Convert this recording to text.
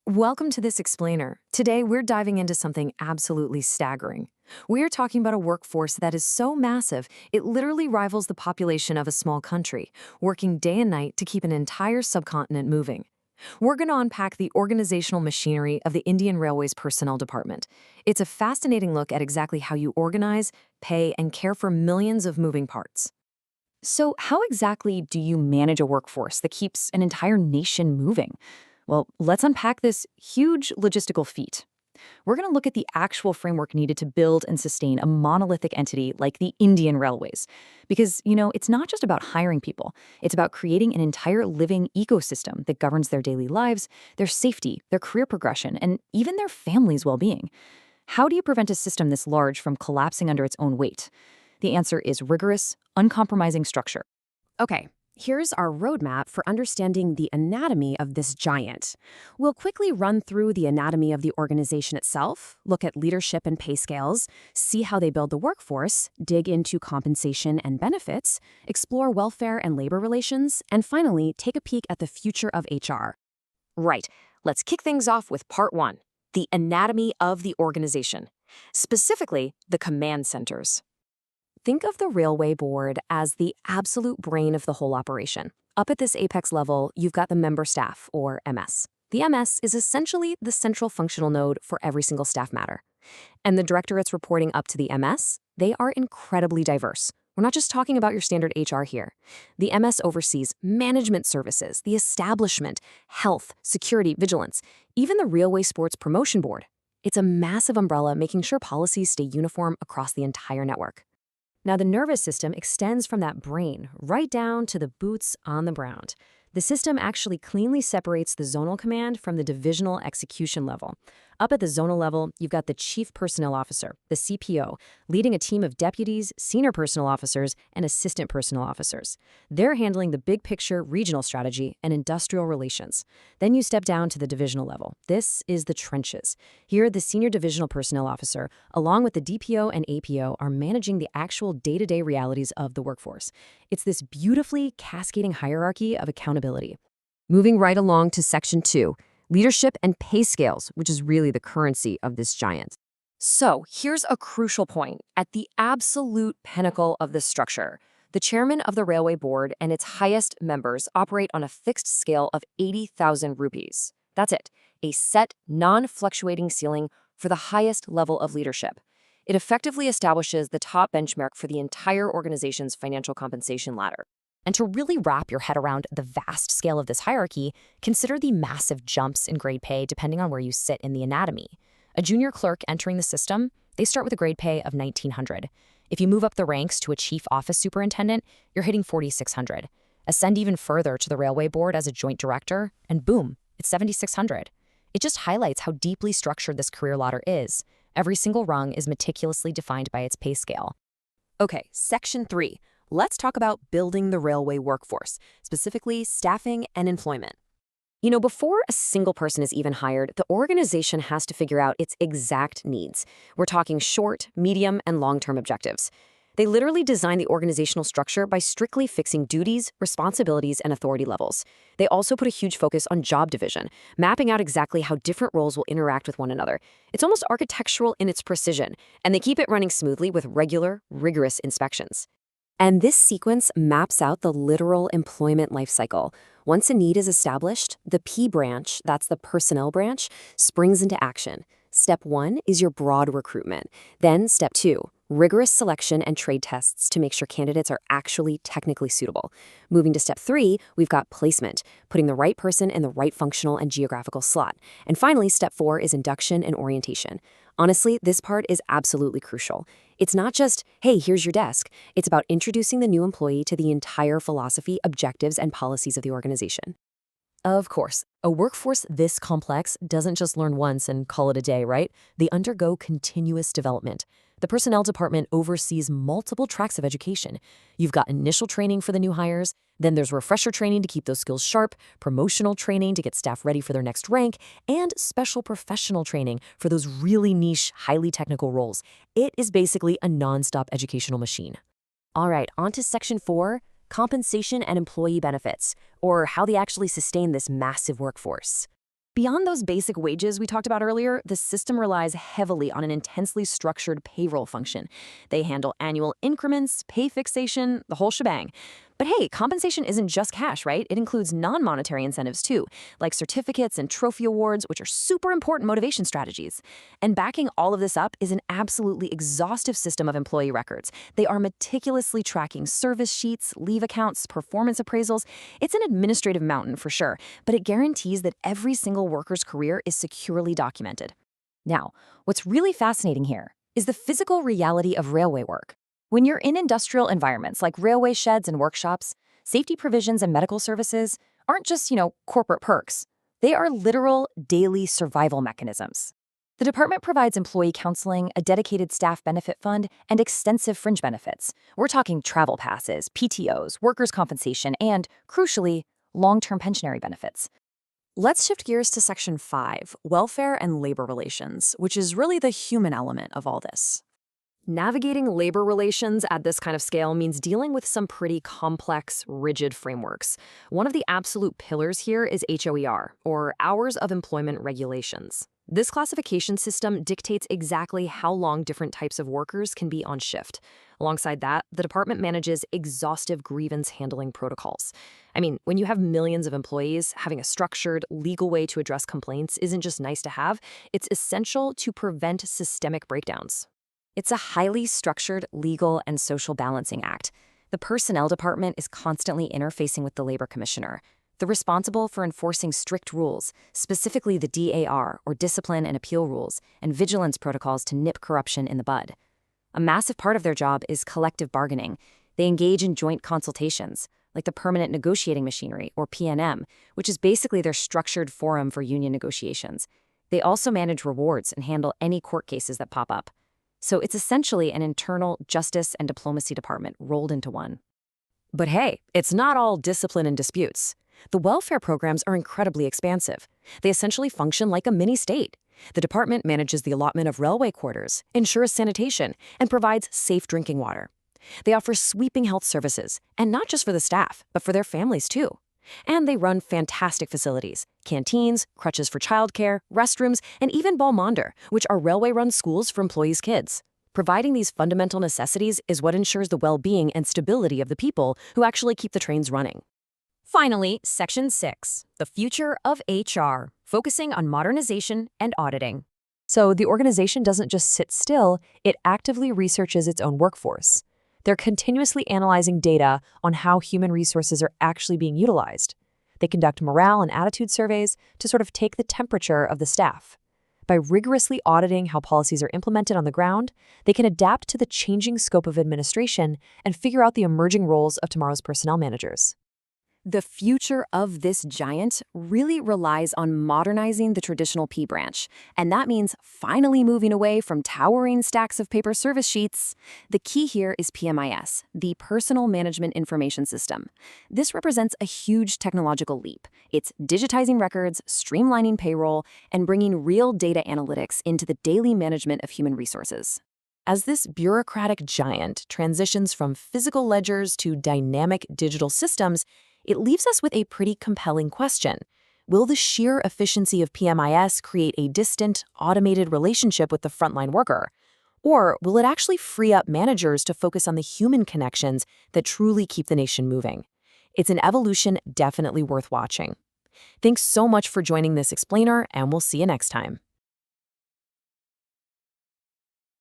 Welcome to this explainer. Today, we're diving into something absolutely staggering. We're talking about a workforce that is so massive, it literally rivals the population of a small country, working day and night to keep an entire subcontinent moving. We're going to unpack the organizational machinery of the Indian Railway's personnel department. It's a fascinating look at exactly how you organize, pay, and care for millions of moving parts. So, how exactly do you manage a workforce that keeps an entire nation moving? Well, let's unpack this huge logistical feat. We're going to look at the actual framework needed to build and sustain a monolithic entity like the Indian Railways. Because, it's not just about hiring people, it's about creating an entire living ecosystem that governs their daily lives, their safety, their career progression, and even their family's well being. How do you prevent a system this large from collapsing under its own weight? The answer is rigorous, uncompromising structure. Okay, here's our roadmap for understanding the anatomy of this giant. We'll quickly run through the anatomy of the organization itself, look at leadership and pay scales, see how they build the workforce, dig into compensation and benefits, explore welfare and labor relations, and finally, take a peek at the future of HR. Right, let's kick things off with part one, the anatomy of the organization, specifically the command centers. Think of the railway board as the absolute brain of the whole operation. Up at this apex level, you've got the member staff, or MS. The MS is essentially the central functional node for every single staff matter. And the directorates reporting up to the MS, they are incredibly diverse. We're not just talking about your standard HR here. The MS oversees management services, the establishment, health, security, vigilance, even the Railway Sports Promotion Board. It's a massive umbrella making sure policies stay uniform across the entire network. Now, the nervous system extends from that brain right down to the boots on the ground. The system actually cleanly separates the zonal command from the divisional execution level. Up at the zonal level, you've got the Chief Personnel Officer, the CPO, leading a team of deputies, senior personnel officers, and assistant personnel officers. They're handling the big picture regional strategy and industrial relations. Then you step down to the divisional level. This is the trenches. Here, the senior divisional personnel officer, along with the DPO and APO, are managing the actual day-to-day realities of the workforce. It's this beautifully cascading hierarchy of accountability. Moving right along to Section 2, leadership and pay scales, which is really the currency of this giant. So here's a crucial point. At the absolute pinnacle of this structure, the chairman of the railway board and its highest members operate on a fixed scale of 80,000 rupees. That's it, a set, non-fluctuating ceiling for the highest level of leadership. It effectively establishes the top benchmark for the entire organization's financial compensation ladder. And to really wrap your head around the vast scale of this hierarchy, consider the massive jumps in grade pay depending on where you sit in the anatomy. A junior clerk entering the system, they start with a grade pay of 1,900. If you move up the ranks to a chief office superintendent, you're hitting 4,600. Ascend even further to the railway board as a joint director, and boom, it's 7,600. It just highlights how deeply structured this career ladder is. Every single rung is meticulously defined by its pay scale. Okay, Section 3. Let's talk about building the railway workforce, specifically staffing and employment. Before a single person is even hired, the organization has to figure out its exact needs. We're talking short, medium, and long-term objectives. They literally design the organizational structure by strictly fixing duties, responsibilities, and authority levels. They also put a huge focus on job division, mapping out exactly how different roles will interact with one another. It's almost architectural in its precision, and they keep it running smoothly with regular, rigorous inspections. And this sequence maps out the literal employment life cycle. Once a need is established, the P branch, that's the personnel branch, springs into action. Step 1 is your broad recruitment. Then Step 2, rigorous selection and trade tests to make sure candidates are actually technically suitable. Moving to Step 3, we've got placement, putting the right person in the right functional and geographical slot. And finally, Step 4 is induction and orientation. Honestly, this part is absolutely crucial. It's not just, hey, here's your desk. It's about introducing the new employee to the entire philosophy, objectives, and policies of the organization. Of course, a workforce this complex doesn't just learn once and call it a day, right? They undergo continuous development. The personnel department oversees multiple tracks of education. You've got initial training for the new hires, then there's refresher training to keep those skills sharp, promotional training to get staff ready for their next rank, and special professional training for those really niche, highly technical roles. It is basically a nonstop educational machine. All right, on to Section 4, compensation and employee benefits, or how they actually sustain this massive workforce. Beyond those basic wages we talked about earlier, the system relies heavily on an intensely structured payroll function. They handle annual increments, pay fixation, the whole shebang. But hey, compensation isn't just cash, right? It includes non-monetary incentives too, like certificates and trophy awards, which are super important motivation strategies. And backing all of this up is an absolutely exhaustive system of employee records. They are meticulously tracking service sheets, leave accounts, performance appraisals. It's an administrative mountain for sure, but it guarantees that every single worker's career is securely documented. Now, what's really fascinating here is the physical reality of railway work. When you're in industrial environments like railway sheds and workshops, safety provisions and medical services aren't just, corporate perks. They are literal daily survival mechanisms. The department provides employee counseling, a dedicated staff benefit fund, and extensive fringe benefits. We're talking travel passes, PTOs, workers' compensation, and, crucially, long-term pensionary benefits. Let's shift gears to Section 5, Welfare and Labor Relations, which is really the human element of all this. Navigating labor relations at this kind of scale means dealing with some pretty complex, rigid frameworks. One of the absolute pillars here is HOER, or Hours of Employment Regulations. This classification system dictates exactly how long different types of workers can be on shift. Alongside that, the department manages exhaustive grievance handling protocols. I mean, when you have millions of employees, having a structured, legal way to address complaints isn't just nice to have, it's essential to prevent systemic breakdowns. It's a highly structured legal and social balancing act. The personnel department is constantly interfacing with the labor commissioner. They're responsible for enforcing strict rules, specifically the DAR, or discipline and appeal rules, and vigilance protocols to nip corruption in the bud. A massive part of their job is collective bargaining. They engage in joint consultations, like the Permanent Negotiating Machinery, or PNM, which is basically their structured forum for union negotiations. They also manage rewards and handle any court cases that pop up. So it's essentially an internal justice and diplomacy department rolled into one. But hey, it's not all discipline and disputes. The welfare programs are incredibly expansive. They essentially function like a mini-state. The department manages the allotment of railway quarters, ensures sanitation, and provides safe drinking water. They offer sweeping health services, and not just for the staff, but for their families too. And they run fantastic facilities, canteens, crutches for childcare, restrooms, and even Balmander, which are railway-run schools for employees' kids. Providing these fundamental necessities is what ensures the well-being and stability of the people who actually keep the trains running. Finally, Section 6, the future of HR, focusing on modernization and auditing. So the organization doesn't just sit still, it actively researches its own workforce. They're continuously analyzing data on how human resources are actually being utilized. They conduct morale and attitude surveys to sort of take the temperature of the staff. By rigorously auditing how policies are implemented on the ground, they can adapt to the changing scope of administration and figure out the emerging roles of tomorrow's personnel managers. The future of this giant really relies on modernizing the traditional P branch, and that means finally moving away from towering stacks of paper service sheets. The key here is PMIS, the Personal Management Information System. This represents a huge technological leap. It's digitizing records, streamlining payroll, and bringing real data analytics into the daily management of human resources. As this bureaucratic giant transitions from physical ledgers to dynamic digital systems, it leaves us with a pretty compelling question. Will the sheer efficiency of PMIS create a distant, automated relationship with the frontline worker? Or will it actually free up managers to focus on the human connections that truly keep the nation moving? It's an evolution definitely worth watching. Thanks so much for joining this explainer, and we'll see you next time.